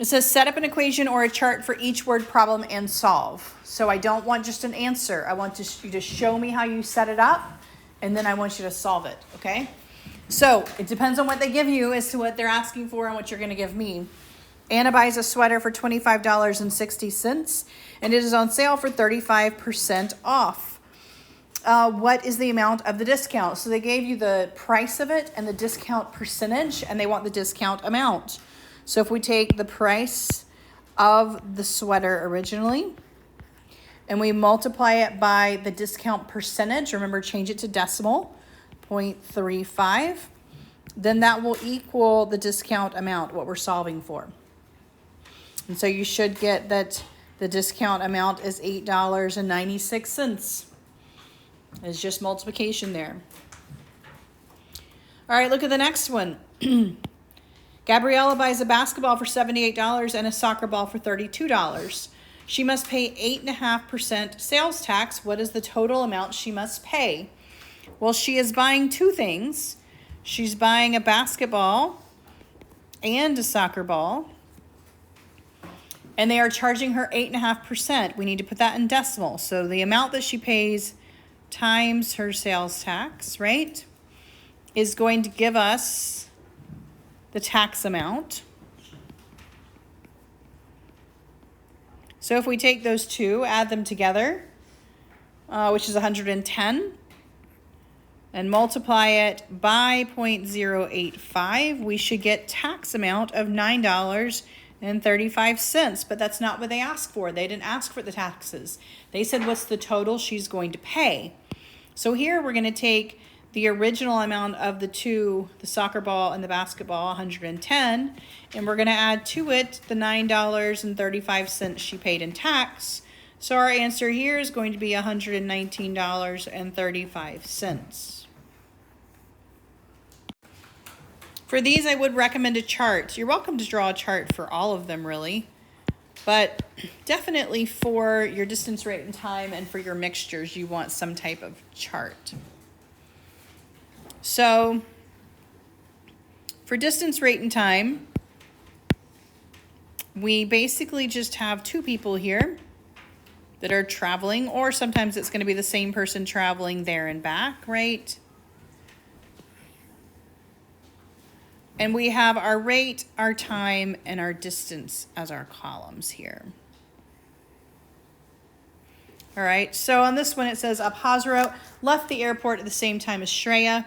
It says set up an equation or a chart for each word problem and solve. So I don't want just an answer. I want you to show me how you set it up, and then I want you to solve it, okay? So it depends on what they give you as to what they're asking for and what you're going to give me. Anna buys a sweater for $25.60, and it is on sale for 35% off. What is the amount of the discount? So they gave you the price of it and the discount percentage, and they want the discount amount. So if we take the price of the sweater originally and we multiply it by the discount percentage, remember, change it to decimal, 0.35, then that will equal the discount amount, what we're solving for. And so you should get that the discount amount is $8.96. It's just multiplication there. All right, look at the next one. Gabriella buys a basketball for $78 and a soccer ball for $32. She must pay 8.5% sales tax. What is the total amount she must pay? Well, she is buying two things. She's buying a basketball and a soccer ball, and they are charging her 8.5%. We need to put that in decimal. So the amount that she pays times her sales tax, right, is going to give us the tax amount. So if we take those two, add them together, which is 110, and multiply it by 0.085, we should get tax amount of $9.35, but that's not what they asked for. They didn't ask for the taxes. They said what's the total she's going to pay. So here we're going to take the original amount of the two, the soccer ball and the basketball, 110, and we're going to add to it the $9.35 she paid in tax. So our answer here is going to be $119.35. For these, I would recommend a chart. You're welcome to draw a chart for all of them, really, but definitely for your distance, rate, and time, and for your mixtures, you want some type of chart. So for distance, rate, and time, we basically just have two people here that are traveling, or sometimes it's going to be the same person traveling there and back, right? And we have our rate, our time, and our distance as our columns here. All right, so on this one it says Abhazra left the airport at the same time as Shreya.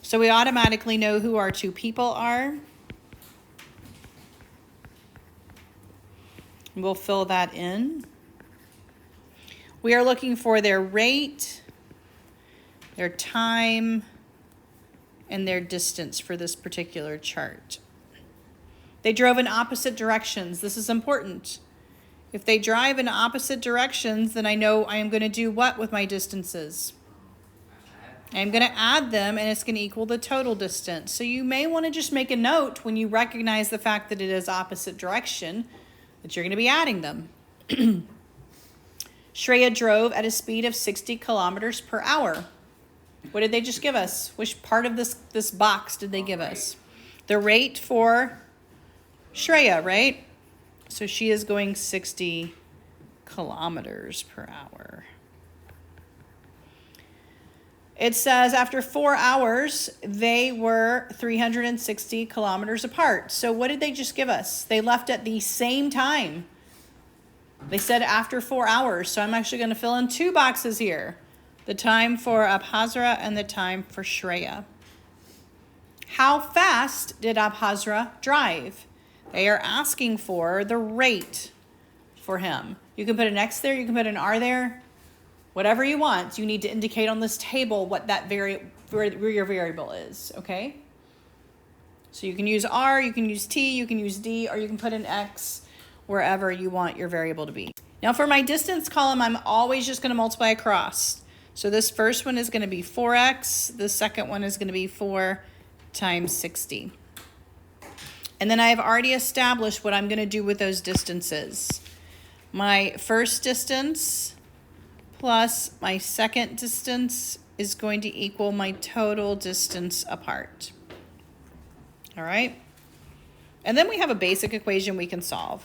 So we automatically know who our two people are. We'll fill that in. We are looking for their rate, their time, and their distance for this particular chart. They drove in opposite directions. This is important. If they drive in opposite directions, then I know I am going to do what with my distances? I'm going to add them, and it's going to equal the total distance. So you may want to just make a note when you recognize the fact that it is opposite direction that you're going to be adding them. Shreya drove at a speed of 60 kilometers per hour. What did they just give us? Which part of this box did they give us? The rate for Shreya, right? So she is going 60 kilometers per hour. It says after 4 hours, they were 360 kilometers apart. So what did they just give us? They left at the same time. They said after 4 hours. So I'm actually going to fill in two boxes here. The time for Abhazra and the time for Shreya. How fast did Abhazra drive? They are asking for the rate for him. You can put an X there. You can put an R there. Whatever you want, you need to indicate on this table what that where your variable is, okay? So you can use R, you can use T, you can use D, or you can put an X wherever you want your variable to be. Now for my distance column, I'm always just going to multiply across. So this first one is going to be 4x. The second one is going to be 4 times 60. And then I have already established what I'm going to do with those distances. My first distance plus my second distance is going to equal my total distance apart. All right? And then we have a basic equation we can solve.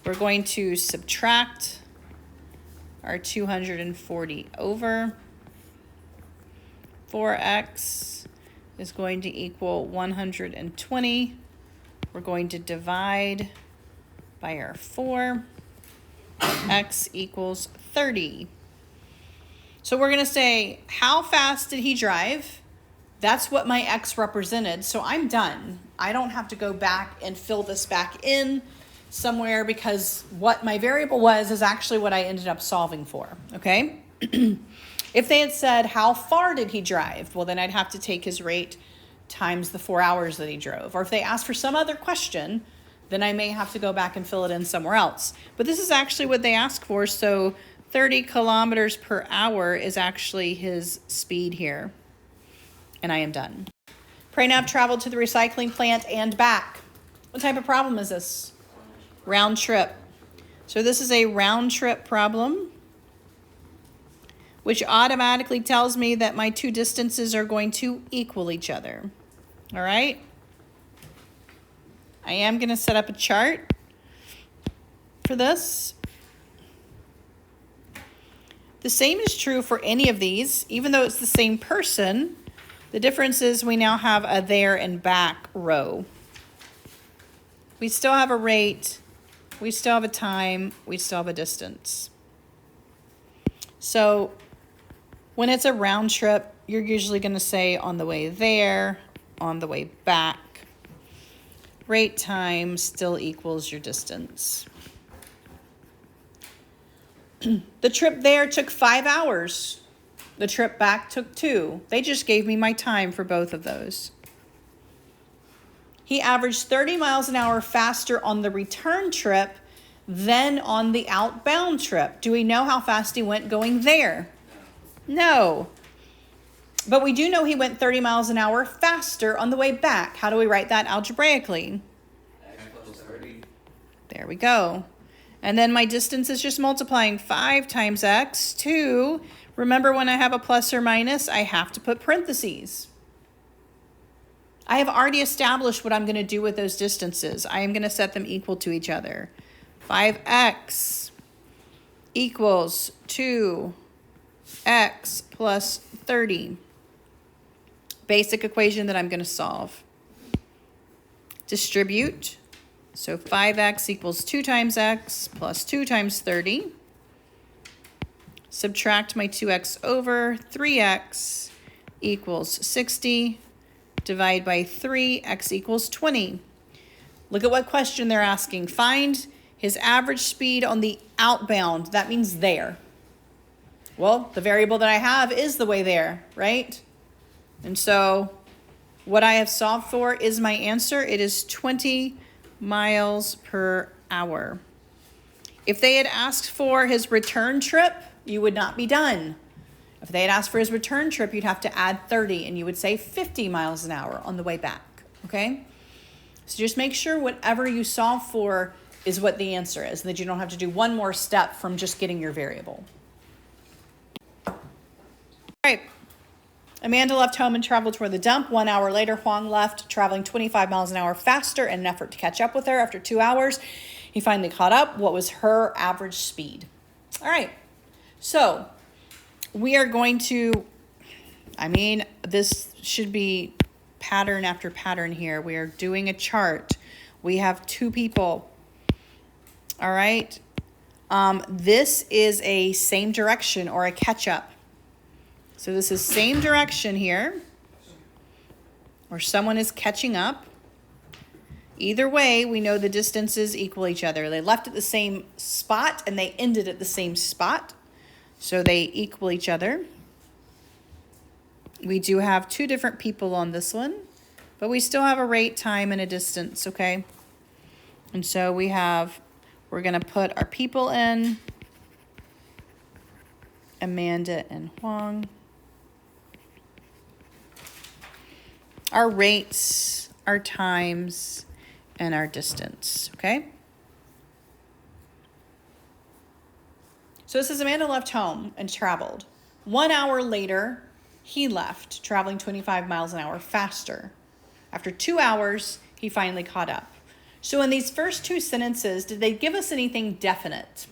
We're going to subtract our 240 over 4x is going to equal 120. We're going to divide by our 4. X equals 30. So we're going to say, how fast did he drive? That's what my X represented. So I'm done. I don't have to go back and fill this back in somewhere because what my variable was is actually what I ended up solving for. Okay? If they had said, how far did he drive? Well, then I'd have to take his rate times the 4 hours that he drove. Or if they asked for some other question, then I may have to go back and fill it in somewhere else. But this is actually what they asked for. So 30 kilometers per hour is actually his speed here. And I am done. Pranav traveled to the recycling plant and back. What type of problem is this? Round trip. So this is a round trip problem, which automatically tells me that my two distances are going to equal each other. All right? I am going to set up a chart for this. The same is true for any of these, even though it's the same person. The difference is we now have a there and back row. We still have a rate, we still have a time, we still have a distance. So when it's a round trip, you're usually going to say on the way there, on the way back. Rate time still equals your distance. The trip there took 5 hours. The trip back took 2. They just gave me my time for both of those. He averaged 30 miles an hour faster on the return trip than on the outbound trip. Do we know how fast he went going there? No. But we do know he went 30 miles an hour faster on the way back. How do we write that algebraically? X equals 30. There we go. And then my distance is just multiplying 5 times x, 2. Remember, when I have a plus or minus, I have to put parentheses. I have already established what I'm going to do with those distances. I am going to set them equal to each other. 5x equals 2x plus 30. Basic equation that I'm going to solve. Distribute. So 5x equals 2 times x plus 2 times 30. Subtract my 2x over 3x equals 60. Divide by 3, x equals 20. Look at what question they're asking. Find his average speed on the outbound. That means there. Well, the variable that I have is the way there, right? And so what I have solved for is my answer. It is 20 miles per hour. If they had asked for his return trip, you would not be done. If they had asked for his return trip, you'd have to add 30 and you would say 50 miles an hour on the way back, okay? So just make sure whatever you solve for is what the answer is, and that you don't have to do one more step from just getting your variable. All right. Amanda left home and traveled toward the dump. 1 hour later, Huang left, traveling 25 miles an hour faster in an effort to catch up with her. After 2 hours, he finally caught up. What was her average speed? All right. So we are going to, this should be pattern after pattern here. We are doing a chart. We have 2 people. All right. This is a same direction or a catch up. So this is same direction here, or someone is catching up. Either way, we know the distances equal each other. They left at the same spot and they ended at the same spot. So they equal each other. We do have 2 different people on this one, but we still have a rate, time, and a distance, okay? And so we're going to put our people in, Amanda and Huang. Our rates, our times, and our distance, okay? So it says Amanda left home and traveled. 1 hour later, he left, traveling 25 miles an hour faster. After 2 hours, he finally caught up. So in these first two sentences, did they give us anything definite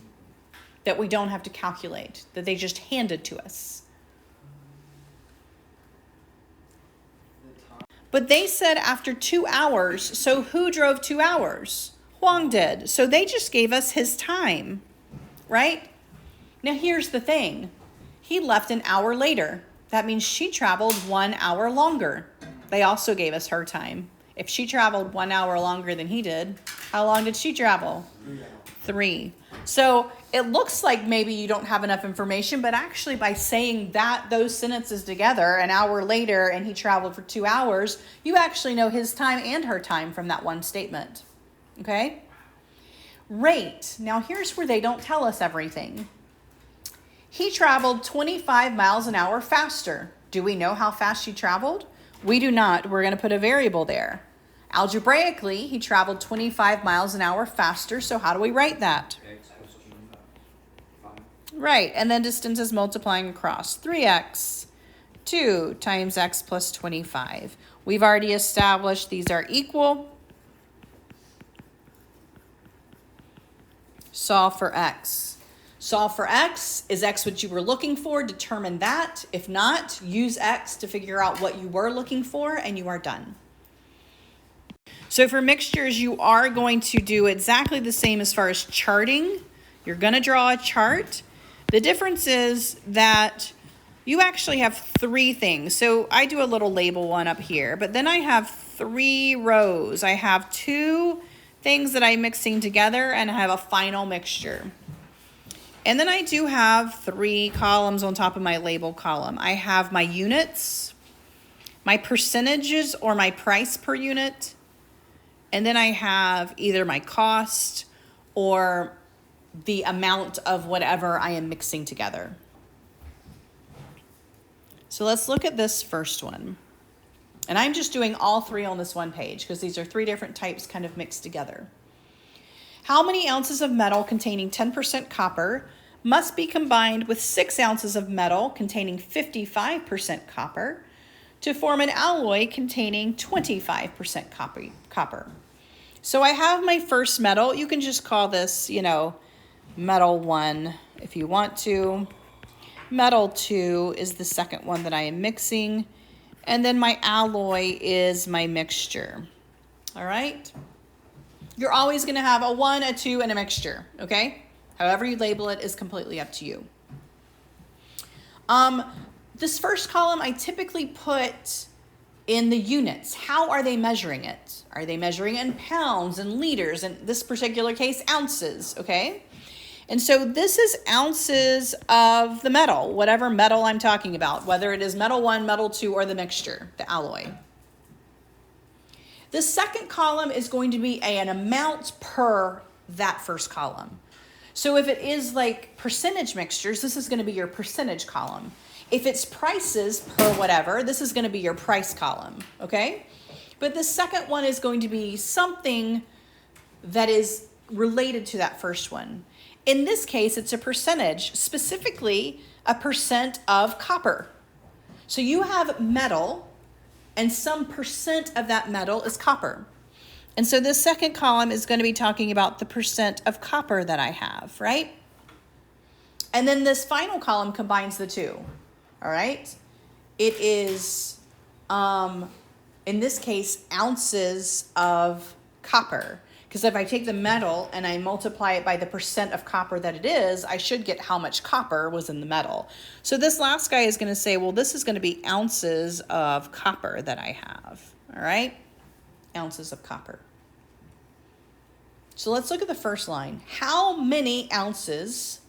that we don't have to calculate, that they just handed to us? But they said after 2 hours, so who drove 2 hours? Huang did. So they just gave us his time, right? Now here's the thing. He left an hour later. That means she traveled 1 hour longer. They also gave us her time. If she traveled 1 hour longer than he did, how long did she travel? 3. So it looks like maybe you don't have enough information, but actually by saying those sentences together, an hour later and he traveled for 2 hours, you actually know his time and her time from that one statement. Okay? Rate. Now here's where they don't tell us everything. He traveled 25 miles an hour faster. Do we know how fast she traveled? We do not. We're going to put a variable there. Algebraically, he traveled 25 miles an hour faster. So how do we write that? X plus 25. Right. And then distance is multiplying across. 3x, 2 times x plus 25. We've already established these are equal. Solve for x. Solve for x. Is x what you were looking for? Determine that. If not, use x to figure out what you were looking for, and you are done. So for mixtures, you are going to do exactly the same as far as charting. You're going to draw a chart. The difference is that you actually have 3 things. So I do a little label one up here, but then I have 3 rows. I have 2 things that I'm mixing together, and I have a final mixture. And then I do have 3 columns on top of my label column. I have my units, my percentages or my price per unit, and then I have either my cost or the amount of whatever I am mixing together. So let's look at this first one. And I'm just doing all 3 on this one page because these are 3 different types kind of mixed together. How many ounces of metal containing 10% copper must be combined with 6 ounces of metal containing 55% copper to form an alloy containing 25% copper? So I have my first metal. You can just call this, metal 1 if you want to. Metal 2 is the second one that I am mixing. And then my alloy is my mixture. All right? You're always going to have a 1, a 2, and a mixture, okay? However you label it is completely up to you. This first column I typically put in the units. How are they measuring it? Are they measuring in pounds and liters? In this particular case, ounces, okay? And so this is ounces of the metal, whatever metal I'm talking about, whether it is metal 1, metal 2, or the mixture, the alloy. The second column is going to be an amount per that first column. So if it is like percentage mixtures, this is going to be your percentage column. If it's prices per whatever, this is going to be your price column, okay? But the second one is going to be something that is related to that first one. In this case, it's a percentage, specifically a percent of copper. So you have metal, and some percent of that metal is copper. And so this second column is going to be talking about the percent of copper that I have, right? And then this final column combines the 2, all right? It is, in this case, ounces of copper. Because if I take the metal and I multiply it by the percent of copper that it is, I should get how much copper was in the metal. So this last guy is going to say, well, this is going to be ounces of copper that I have, all right? Ounces of copper. So let's look at the first line. How many ounces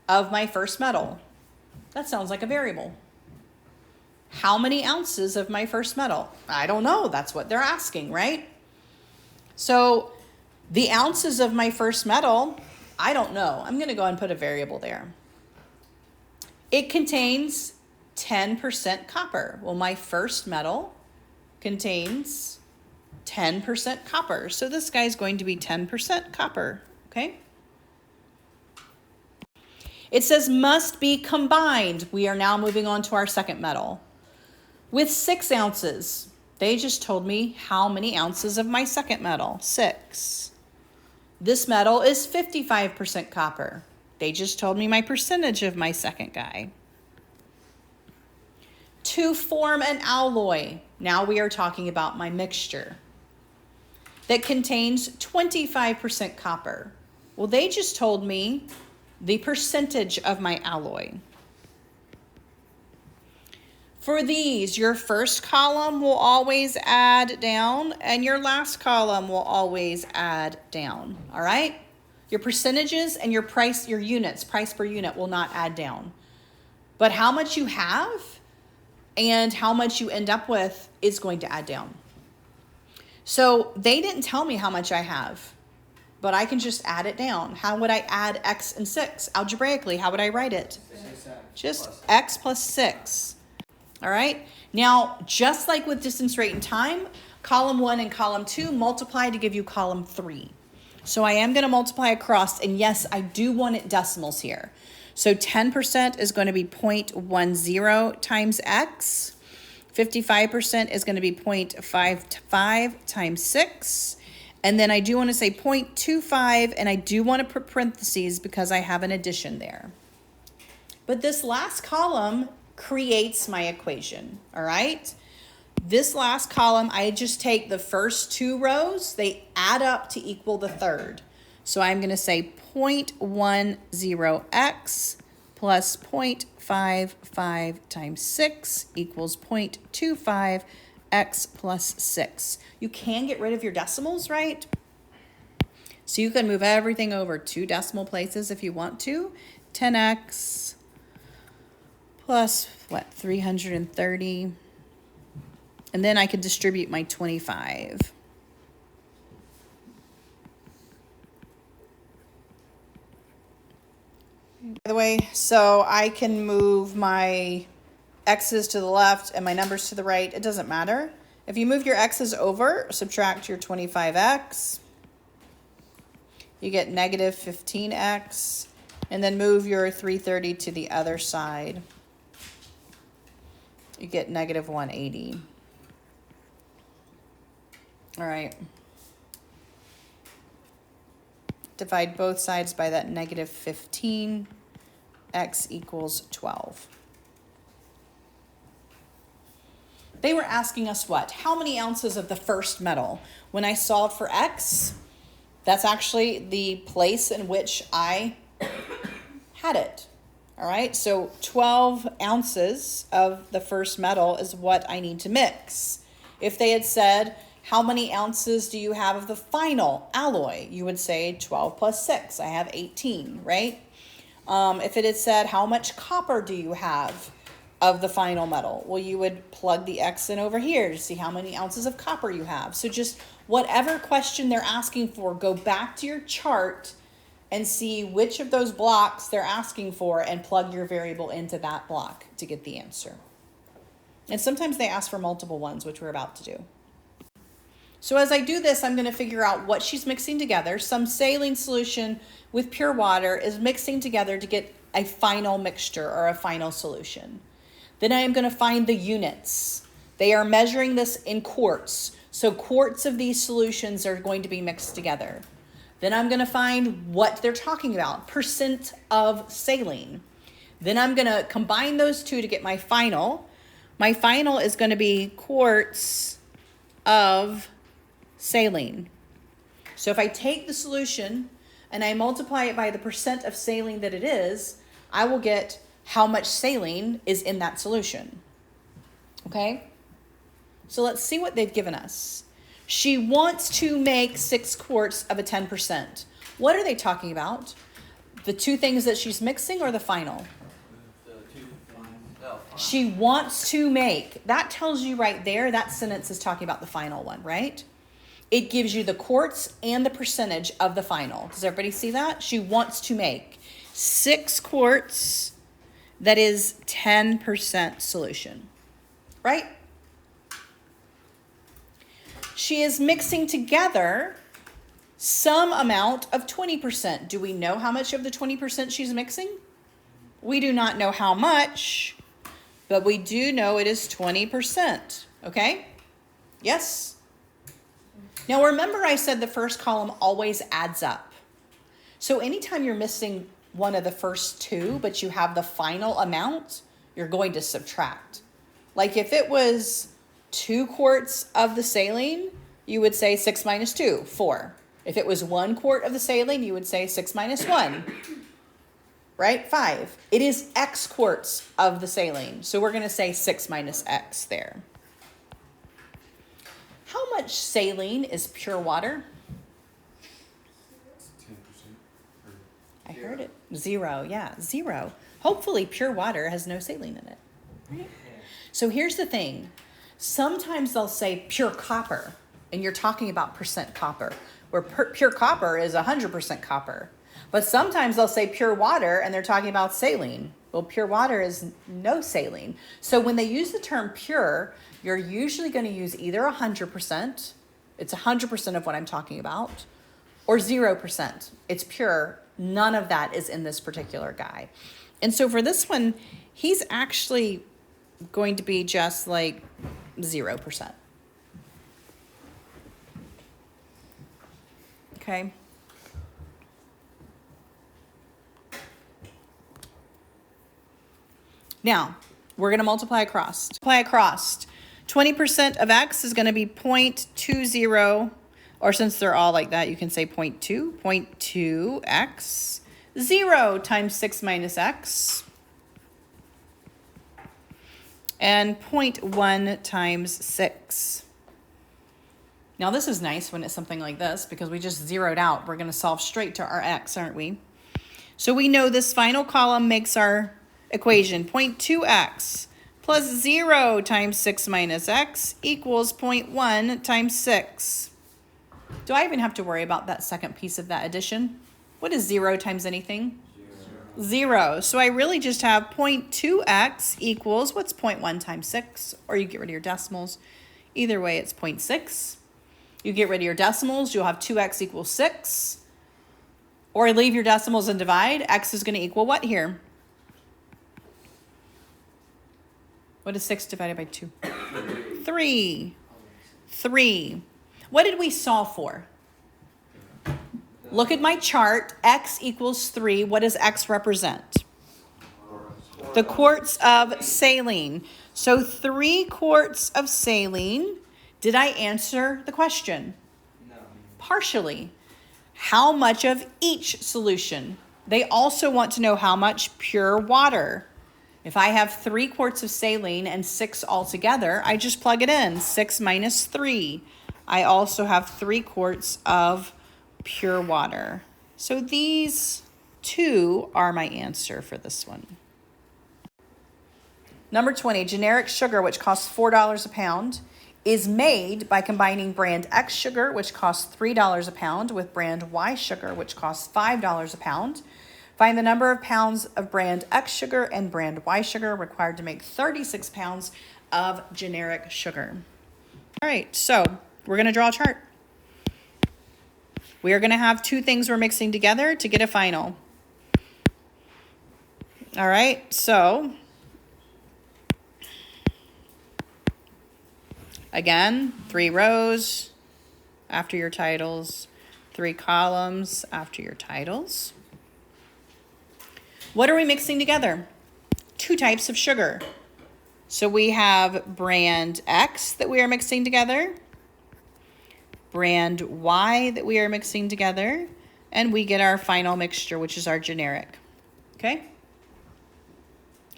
of my first metal? That sounds like a variable. How many ounces of my first metal? I don't know. That's what they're asking, right? So the ounces of my first metal, I don't know. I'm going to go ahead and put a variable there. It contains 10% copper. Well, my first metal contains 10% copper. So this guy's going to be 10% copper, okay? It says must be combined. We are now moving on to our second metal. With 6 ounces. They just told me how many ounces of my second metal, 6. This metal is 55% copper. They just told me my percentage of my second guy. To form an alloy, now we are talking about my mixture, that contains 25% copper. Well, they just told me the percentage of my alloy. For these, your first column will always add down and your last column will always add down, all right? Your percentages and your price, your units, price per unit will not add down. But how much you have and how much you end up with is going to add down. So they didn't tell me how much I have, but I can just add it down. How would I add x and 6? Algebraically, how would I write it? Just x plus 6. All right. Now, just like with distance, rate, and time, column 1 and column 2 multiply to give you column 3. So I am going to multiply across, and yes, I do want it decimals here. So 10% is going to be 0.10 times x. 55% is going to be 0.55 times 6. And then I do want to say 0.25, and I do want to put parentheses because I have an addition there. But this last column creates my equation, all right? This last column, I just take the first 2 rows, they add up to equal the third. So I'm going to say 0.10x plus 0.55 times 6 equals 0.25x plus 6. You can get rid of your decimals, right? So you can move everything over 2 decimal places if you want to. 10x plus, 330. And then I could distribute my 25. By the way, so I can move my x's to the left and my numbers to the right. It doesn't matter. If you move your x's over, subtract your 25x. You get negative 15x. And then move your 330 to the other side. You get negative 180. All right. Divide both sides by that negative 15. X equals 12. They were asking us what? How many ounces of the first metal? When I solved for X, that's actually the place in which I had it. All right, so 12 ounces of the first metal is what I need to mix. If they had said, how many ounces do you have of the final alloy? You would say 12 plus 6. I have 18, right? If it had said, how much copper do you have of the final metal? Well, you would plug the X in over here to see how many ounces of copper you have. So just whatever question they're asking for, go back to your chart and see which of those blocks they're asking for and plug your variable into that block to get the answer. And sometimes they ask for multiple ones, which we're about to do. So as I do this, I'm going to figure out what she's mixing together. Some saline solution with pure water is mixing together to get a final mixture or a final solution. Then I am going to find the units. They are measuring this in quarts. So quarts of these solutions are going to be mixed together. Then I'm going to find what they're talking about, percent of saline. Then I'm going to combine those two to get my final. My final is going to be quarts of saline. So if I take the solution and I multiply it by the percent of saline that it is, I will get how much saline is in that solution. Okay? So let's see what they've given us. She wants to make 6 quarts of a 10%. What are they talking about? The 2 things that she's mixing or the final? The 2 lines. Oh, fine. She wants to make. That tells you right there, that sentence is talking about the final one, right? It gives you the quarts and the percentage of the final. Does everybody see that? She wants to make 6 quarts that is 10% solution, right? She is mixing together some amount of 20%. Do we know how much of the 20% she's mixing? We do not know how much, but we do know it is 20%, okay? Yes. Now remember I said the first column always adds up. So anytime you're missing one of the first two, but you have the final amount, you're going to subtract. Like if it was 2 quarts of the saline, you would say 6 minus 2, 4. If it was 1 quart of the saline, you would say 6 minus 1, right? 5. It is X quarts of the saline. So we're going to say 6 minus X there. How much saline is pure water? 10%. I heard it. 0, yeah, 0. Hopefully pure water has no saline in it. Right? So here's the thing. Sometimes they'll say pure copper, and you're talking about percent copper, where pure copper is 100% copper. But sometimes they'll say pure water, and they're talking about saline. Well, pure water is no saline. So when they use the term pure, you're usually going to use either 100%, it's 100% of what I'm talking about, or 0%. It's pure. None of that is in this particular guy. And so for this one, he's actually going to be just like 0%. Okay. Now, we're going to multiply across. Multiply across. 20% of x is going to be 0.20, or since they're all like that, you can say 0.2. 0.2x. 0 times 6 minus x. And 0.1 times 6. Now this is nice when it's something like this because we just zeroed out. We're going to solve straight to our x, aren't we? So we know this final column makes our equation 0.2x plus 0 times 6 minus x equals 0.1 times 6. Do I even have to worry about that second piece of that addition? What is 0 times anything? 0. So I really just have 0.2x equals, what's 0.1 times 6? Or you get rid of your decimals. Either way, it's 0.6. You get rid of your decimals, you'll have 2x equals 6. Or leave your decimals and divide. X is going to equal what here? What is 6 divided by 2? 3. 3. What did we solve for? Look at my chart. X equals 3. What does X represent? The quarts of saline. So 3 quarts of saline. Did I answer the question? No. Partially. How much of each solution? They also want to know how much pure water. If I have 3 quarts of saline and 6 altogether, I just plug it in. 6 minus 3. I also have 3 quarts of pure water. So these 2 are my answer for this one. Number 20, generic sugar, which costs $4 a pound, is made by combining brand X sugar, which costs $3 a pound, with brand Y sugar, which costs $5 a pound. Find the number of pounds of brand X sugar and brand Y sugar required to make 36 pounds of generic sugar. All right, so we're going to draw a chart. We are going to have 2 things we're mixing together to get a final. All right, so again, 3 rows after your titles, 3 columns after your titles. What are we mixing together? 2 types of sugar. So we have brand X that we are mixing together, brand Y that we are mixing together, and we get our final mixture, which is our generic. Okay?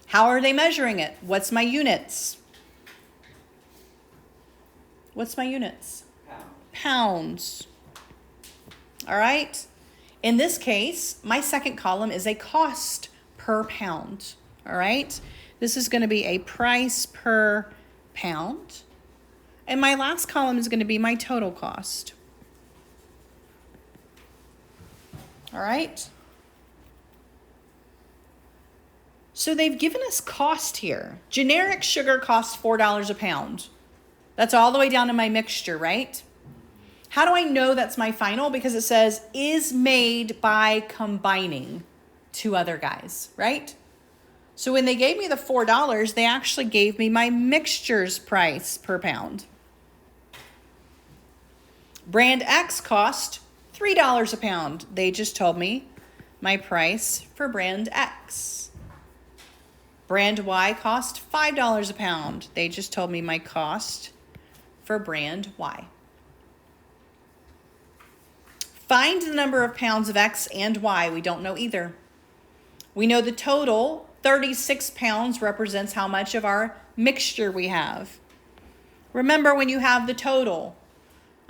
How are they measuring it? What's my units? What's my units? Pounds. All right. In this case, my second column is a cost per pound. All right. This is going to be a price per pound. And my last column is going to be my total cost. All right. So they've given us cost here. Generic sugar costs $4 a pound. That's all the way down to my mixture, right? How do I know that's my final? Because it says is made by combining 2 other guys, right? So when they gave me the $4, they actually gave me my mixture's price per pound. Brand X cost $3 a pound. They just told me my price for brand X. Brand Y cost $5 a pound. They just told me my cost for brand Y. Find the number of pounds of X and Y. We don't know either. We know the total, 36 pounds, represents how much of our mixture we have. Remember, when you have the total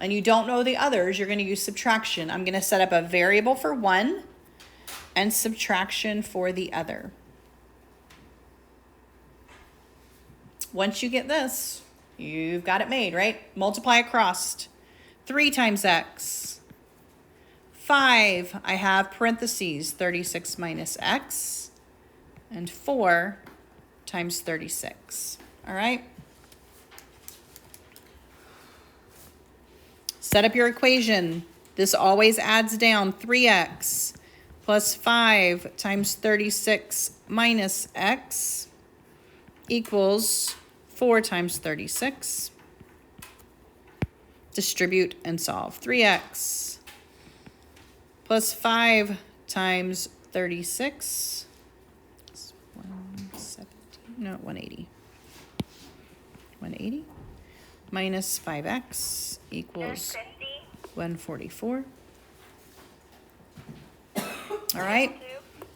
and you don't know the others, you're going to use subtraction. I'm going to set up a variable for one and subtraction for the other. Once you get this, you've got it made, right? Multiply across. 3 times X. 5, I have parentheses, 36 minus X. And 4 times 36. All right? Set up your equation. This always adds down. 3x plus 5 times 36 minus x equals 4 times 36. Distribute and solve. 3x plus 5 times 36. 180. 180 minus 5x equals 144. All right.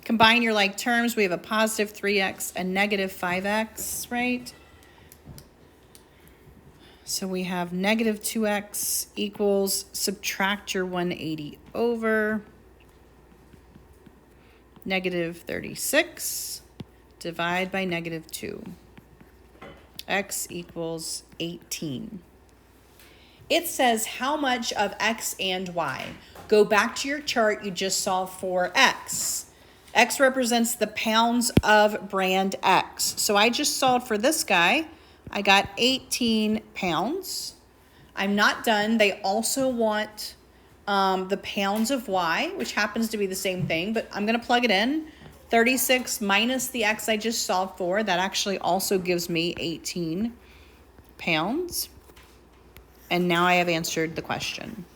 Combine your like terms. We have a positive 3x and negative 5x, right? So we have negative 2x equals, subtract your 180 over negative 36, divide by negative 2. X equals 18. It says how much of X and Y. Go back to your chart you just solved for X. X represents the pounds of brand X. So I just solved for this guy. I got 18 pounds. I'm not done. They also want the pounds of Y, which happens to be the same thing, but I'm going to plug it in. 36 minus the X I just solved for, that actually also gives me 18 pounds. And now I have answered the question.